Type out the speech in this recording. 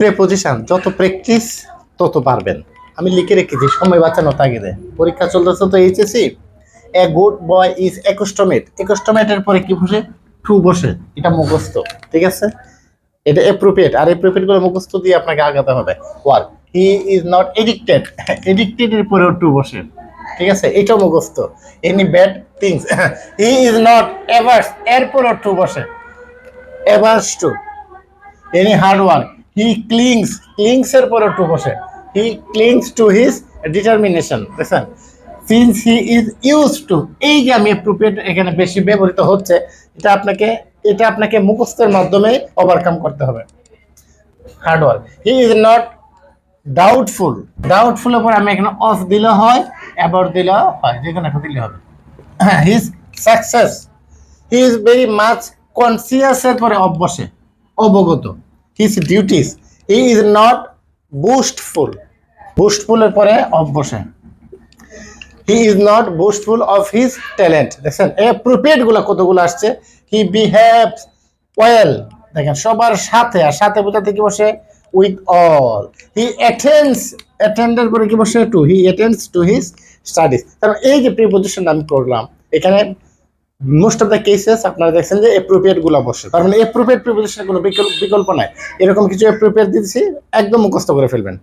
Preposition যত practice তত পারবেন। আমি লিখে রেখেছি সময় বাঁচানো তাগিদে। পরীক্ষা চলতেছে তো HSC. A good boy is accustomed. অ্যাকোস্টমেটের পরে কি বসে? টু বসে। এটা মুখস্থ, ঠিক আছে? এটা অ্যাপ্রোপ্রিয়েট, আর অ্যাপ্রোপ্রিয়েট গুলো মুখস্থ দিয়ে আপনাকে আগাতে হবে। Work, he is not addicted. Addicted এর পরেও টু বসে, ঠিক আছে? এটাও মুখস্থ। Any bad things, he is not averse, এর পরেও টু বসে, averse to. Any hard work, he clings, clings এর পরে টু বসে, he clings to his determination. দেখছেন? Since he is use to, এই যে আমি অ্যাপ্রোপ্রিয়েট এখানে বেশি ব্যবহৃত হচ্ছে, এটা আপনাকে মুখস্থের মাধ্যমে ওভারকাম করতে হবে। Hard work, he is not doubtful. ডাউটফুলের পর আমি এখানে অফ দিলে হয়, অ্যাবাউট দিলে হয়, যে কোনো একটা দিলে হবে। হ্যাঁ, his success, he is very much conscious এর পরে অফ বসে, অবগত। His duties, he is not boastful, বুস্টফুলের পরে অফ বসে, he is not boastful of his talent. দেখছেন অ্যাপ্রোপ্রিয়েট গুলো কতগুলো আসছে। হি বিহেভস ওয়েল, দেখেন সবার সাথে, আর সাথে বোঝাতে কি বসে? With all. হি অ্যাটেন্ডস, অ্যাটেন্ডের পরে কি বসে? To, he attends to his studies. কারণ এই যে প্রিপোজিশন আমি করলাম এখানে মোস্ট অফ দ্য কেসেস আপনারা দেখছেন যে অ্যাপ্রোপ্রিয়েট গুলো বসে, তার মানে অ্যাপ্রোপ্রিয়েট প্রিপোজিশনের কোনো বিকল্প নাই। এরকম কিছু অ্যাপ্রোপ্রিয়েট দিচ্ছি, একদম মুখস্থ করে ফেলবেন।